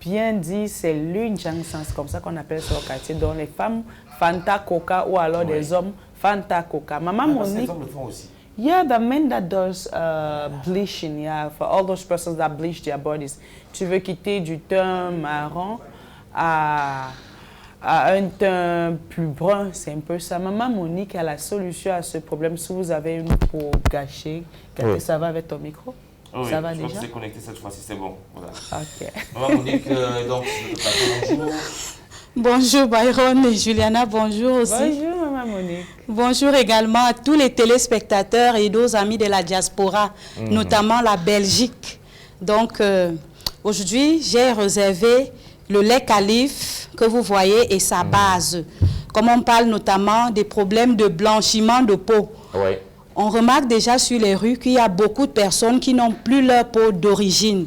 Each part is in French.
bien dit, c'est l'Unjansan, c'est comme ça qu'on appelle ça au quartier. Donc les femmes, Fanta Coca, ou alors des hommes, Fanta Coca. Maman Monique. Les hommes le font aussi. Yeah, the men that does bleaching, yeah, for all those persons that bleach their bodies. Tu veux quitter du teint marron à un teint plus brun, c'est un peu ça. Maman Monique a la solution à ce problème. Si vous avez une peau gâchée, ça va avec ton micro? Oui, ça va je déjà? crois que c'est connecté cette fois-ci, c'est bon. Voilà. Ok. Maman Monique, donc, bonjour. Bonjour Byron et Juliana, bonjour aussi. Bonjour Maman Monique. Bonjour également à tous les téléspectateurs et nos amis de la diaspora, notamment la Belgique. Donc aujourd'hui, j'ai réservé le lait calife que vous voyez et sa base. Comme on parle notamment des problèmes de blanchiment de peau. Ouais. On remarque déjà sur les rues qu'il y a beaucoup de personnes qui n'ont plus leur peau d'origine,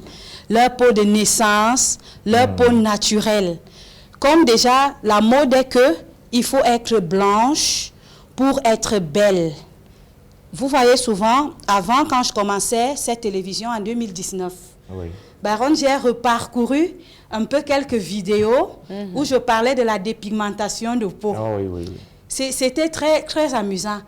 leur peau de naissance, leur peau naturelle. Comme déjà, la mode est que il faut être blanche pour être belle. Vous voyez souvent, avant, quand je commençais cette télévision en 2019, Baron, j'ai reparcouru un peu quelques vidéos où je parlais de la dépigmentation de peau. C'était très, très amusant.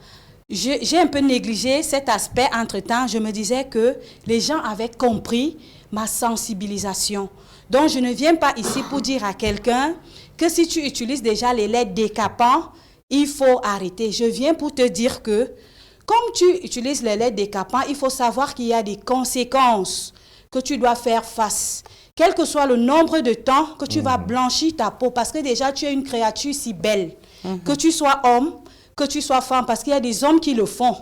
J'ai un peu négligé cet aspect entre-temps. Je me disais que les gens avaient compris ma sensibilisation. Donc, je ne viens pas ici pour dire à quelqu'un que si tu utilises déjà les laits décapants, il faut arrêter. Je viens pour te dire que, comme tu utilises les laits décapants, il faut savoir qu'il y a des conséquences que tu dois faire face. Quel que soit le nombre de temps que tu vas blanchir ta peau, parce que déjà, tu es une créature si belle. Que tu sois homme, que tu sois femme, parce qu'il y a des hommes qui le font.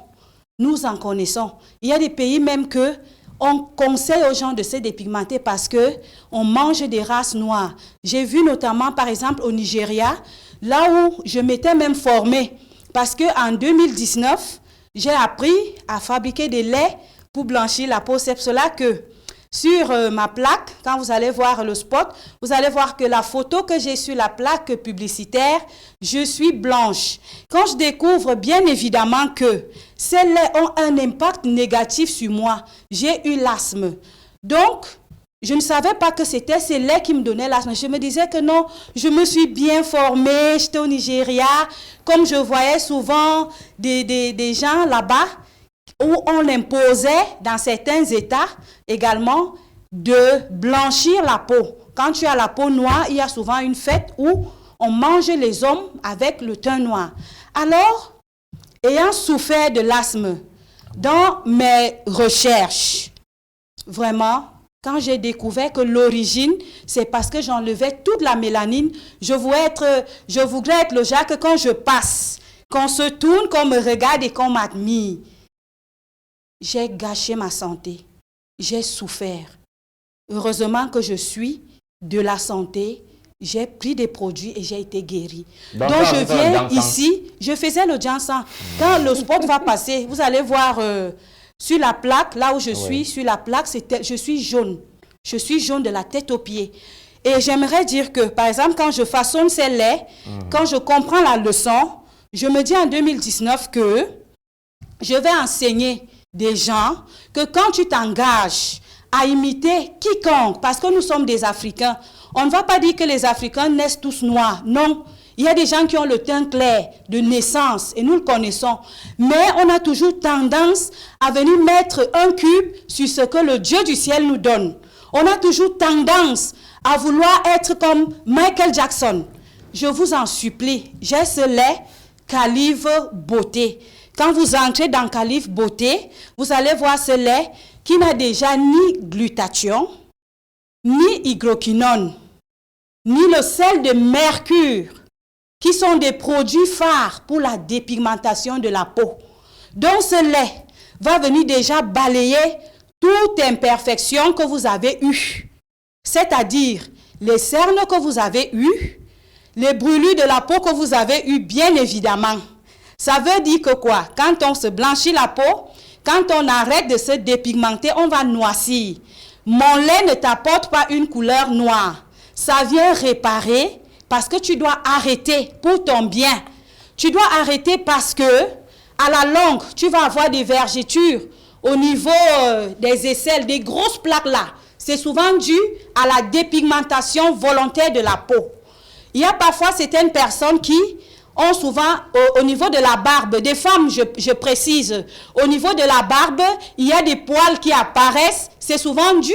Nous en connaissons. Il y a des pays même que on conseille aux gens de se dépigmenter parce qu'on mange des races noires. J'ai vu notamment, par exemple, au Nigeria, là où je m'étais même formée, parce qu'en 2019, j'ai appris à fabriquer des laits pour blanchir la peau. C'est pour cela que sur ma plaque, quand vous allez voir le spot, vous allez voir que la photo que j'ai sur la plaque publicitaire, je suis blanche. Quand je découvre bien évidemment que ces laits ont un impact négatif sur moi, j'ai eu l'asthme. Donc, je ne savais pas que c'était ces laits qui me donnaient l'asthme. Je me disais que non, je me suis bien formée, j'étais au Nigeria, comme je voyais souvent des gens là-bas, où on imposait dans certains États également de blanchir la peau. Quand tu as la peau noire, il y a souvent une fête où on mange les hommes avec le teint noir. Alors, ayant souffert de l'asthme, dans mes recherches, vraiment, quand j'ai découvert que l'origine, c'est parce que j'enlevais toute la mélanine, je voulais être le genre que quand je passe, qu'on se tourne, qu'on me regarde et qu'on m'admire. J'ai gâché ma santé. J'ai souffert. Heureusement que je suis de la santé. J'ai pris des produits et j'ai été guérie. Donc je viens ici, je faisais le Jansan. Quand le spot va passer, vous allez voir sur la plaque, là où je suis, sur la plaque, je suis jaune. Je suis jaune de la tête aux pieds. Et j'aimerais dire que, par exemple, quand je façonne ces laits, quand je comprends la leçon, je me dis en 2019 que je vais enseigner des gens que quand tu t'engages à imiter quiconque, parce que nous sommes des Africains, on ne va pas dire que les Africains naissent tous noirs, non. Il y a des gens qui ont le teint clair de naissance et nous le connaissons. Mais on a toujours tendance à venir mettre un cube sur ce que le Dieu du ciel nous donne. On a toujours tendance à vouloir être comme Michael Jackson. Je vous en supplie, j'ai ce lait Calife Beauté. Quand vous entrez dans Calife Beauté, vous allez voir ce lait qui n'a déjà ni glutathion, ni hydroquinone, ni le sel de mercure, qui sont des produits phares pour la dépigmentation de la peau. Donc ce lait va venir déjà balayer toute imperfection que vous avez eue, c'est-à-dire les cernes que vous avez eues, les brûlures de la peau que vous avez eues, bien évidemment. Ça veut dire que quoi? Quand on se blanchit la peau, quand on arrête de se dépigmenter, on va noircir. Mon lait ne t'apporte pas une couleur noire. Ça vient réparer parce que tu dois arrêter pour ton bien. Tu dois arrêter parce que, à la longue, tu vas avoir des vergetures au niveau des aisselles, des grosses plaques là. c'est souvent dû à la dépigmentation volontaire de la peau. Il y a parfois certaines personnes qui ont souvent, au niveau de la barbe, des femmes, je précise, au niveau de la barbe, il y a des poils qui apparaissent. C'est souvent dû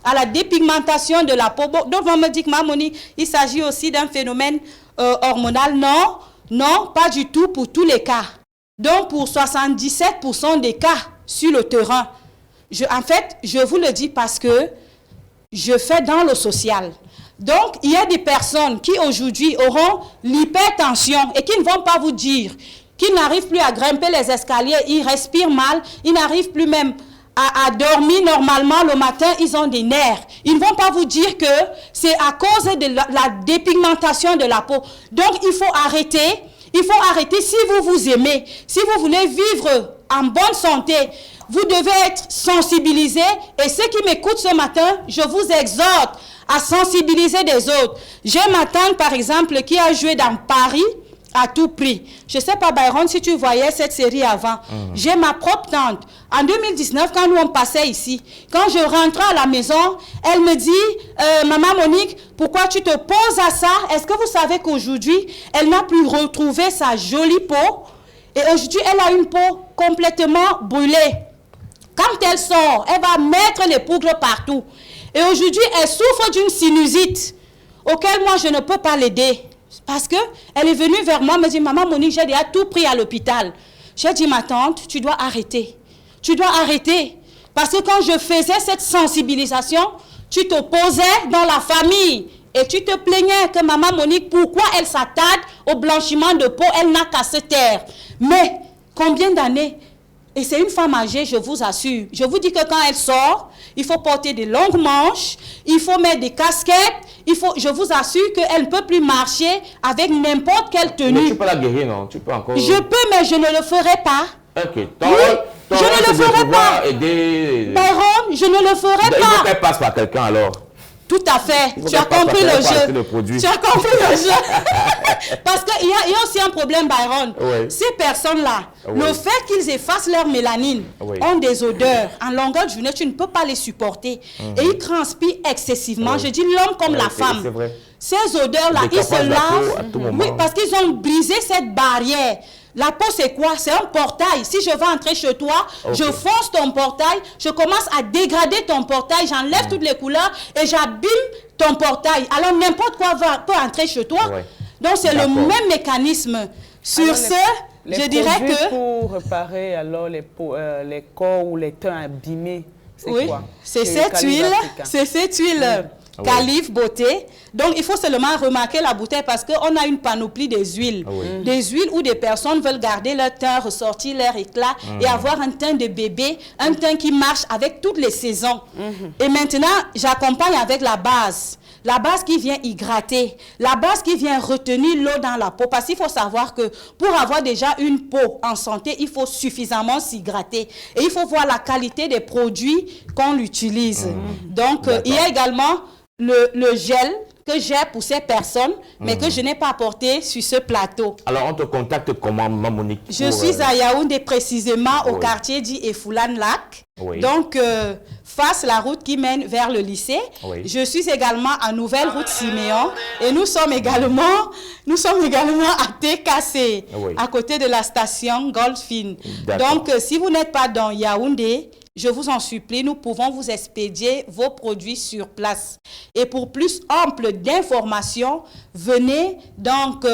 à la dépigmentation de la peau. Donc, on me dit que, Monique, il s'agit aussi d'un phénomène hormonal. Non, non, pas du tout pour tous les cas. Donc, pour 77% des cas sur le terrain, en fait, je vous le dis parce que je fais dans le social. Donc, il y a des personnes qui aujourd'hui auront l'hypertension et qui ne vont pas vous dire qu'ils n'arrivent plus à grimper les escaliers, ils respirent mal, ils n'arrivent plus même à dormir normalement le matin, ils ont des nerfs. Ils ne vont pas vous dire que c'est à cause de la dépigmentation de la peau. Donc, il faut arrêter. Il faut arrêter si vous vous aimez, si vous voulez vivre en bonne santé. Vous devez être sensibilisé. Et ceux qui m'écoutent ce matin, je vous exhorte à sensibiliser des autres. J'ai ma tante, par exemple, qui a joué dans Paris à tout prix. Je ne sais pas, Byron, si tu voyais cette série avant. J'ai ma propre tante. En 2019, quand nous on passait ici, quand je rentrais à la maison, elle me dit, Maman Monique, pourquoi tu te poses à ça? Est-ce que vous savez qu'aujourd'hui, elle n'a plus retrouvé sa jolie peau? Et aujourd'hui, elle a une peau complètement brûlée. Quand elle sort, elle va mettre les poudres partout. Et aujourd'hui, elle souffre d'une sinusite auquel moi, je ne peux pas l'aider. Parce qu'elle est venue vers moi, me dit, Maman Monique, j'ai déjà tout pris à l'hôpital. J'ai dit, ma tante, tu dois arrêter. Tu dois arrêter. Parce que quand je faisais cette sensibilisation, tu te posais dans la famille et tu te plaignais que Maman Monique, pourquoi elle s'attarde au blanchiment de peau, elle n'a qu'à se taire. Mais combien d'années? Et c'est une femme âgée, je vous assure. Je vous dis que quand elle sort, il faut porter des longues manches, il faut mettre des casquettes, je vous assure qu'elle ne peut plus marcher avec n'importe quelle tenue. Mais tu peux la guérir, non? Tu peux encore... Je peux, mais je ne le ferai pas. Ok. Oui, je ne le ferai pas. Byron, je ne le ferai pas. Il faut qu'elle passe par quelqu'un alors. Tout à fait. Tu as compris le jeu. Tu as compris le jeu. Parce qu'il y a aussi un problème, Byron. Oui. Ces personnes-là, le fait qu'ils effacent leur mélanine, ont des odeurs. En longueur de journée, tu ne peux pas les supporter. Et ils transpirent excessivement. Je dis l'homme comme la femme. C'est vrai. Ces odeurs-là, ils se lavent. Oui, parce qu'ils ont brisé cette barrière. La peau, c'est quoi? C'est un portail. Si je vais entrer chez toi, je fonce ton portail, je commence à dégrader ton portail, j'enlève toutes les couleurs et j'abîme ton portail. Alors, n'importe quoi peut entrer chez toi. Donc, c'est le même mécanisme. Sur ce, je dirais que... Pour réparer alors les corps ou les teints abîmés, c'est quoi? C'est cette huile. C'est cette huile. Calife Beauté. Donc, il faut seulement remarquer la bouteille parce qu'on a une panoplie des huiles. Des huiles où des personnes veulent garder leur teint, ressortir leur éclat et avoir un teint de bébé, un teint qui marche avec toutes les saisons. Et maintenant, j'accompagne avec la base. La base qui vient hydrater, la base qui vient retenir l'eau dans la peau. Parce qu'il faut savoir que pour avoir déjà une peau en santé, il faut suffisamment s'hydrater. Et il faut voir la qualité des produits qu'on utilise. Donc, il y a également le gel que j'ai pour ces personnes, mais que je n'ai pas apporté sur ce plateau. Alors, on te contacte comment, Monique? Je suis à Yaoundé, précisément au quartier dit Efoulan Lac. Donc, face la route qui mène vers le lycée. Je suis également à Nouvelle Route Siméon. Et nous sommes également à TKC, à côté de la station Goldfin. Donc, si vous n'êtes pas dans Yaoundé, je vous en supplie, nous pouvons vous expédier vos produits sur place. Et pour plus ample d'informations, venez donc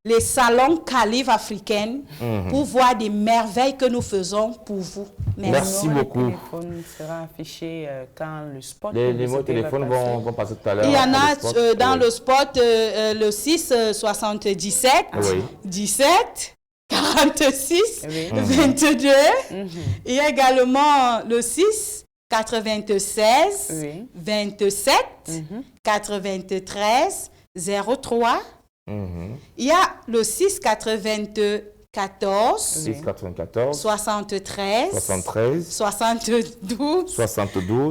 les salons Calife africaines pour voir des merveilles que nous faisons pour vous. Merci beaucoup. Le téléphone sera affiché quand le spot. Les numéros de téléphone vont passer tout à l'heure. Il y en a dans le spot le 6 77 17 46 22. Il y a également le 6 96 27 93 03. Il y a le 6 94 73 72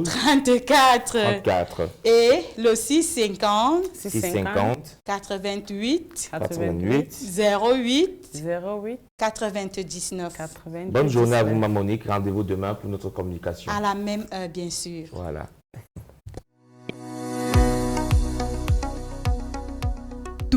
34 et le 650 88 08 99. Bonne journée à vous, Monique. Rendez-vous demain pour notre communication. À la même heure, bien sûr. Voilà.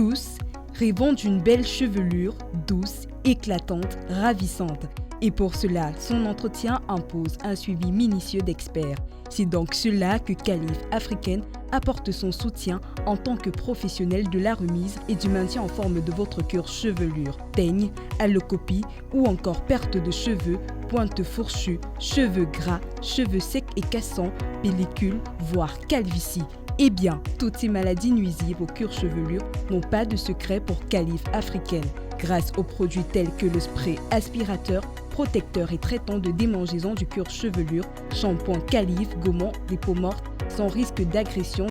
Tous rêvons d'une belle chevelure douce, éclatante, ravissante. Et pour cela, son entretien impose un suivi minutieux d'experts. C'est donc cela que Kalife Africaine apporte son soutien en tant que professionnel de la remise et du maintien en forme de votre cuir chevelure, teigne, allocopie ou encore perte de cheveux, pointe fourchue, cheveux gras, cheveux secs et cassants, pellicule, voire calvitie. Eh bien, toutes ces maladies nuisibles au cuir chevelure n'ont pas de secret pour Kalife Africaine. Grâce aux produits tels que le spray aspirateur, protecteur et traitant de démangeaison du cuir chevelure, shampoing Kalife gommant les peaux mortes sans risque d'agression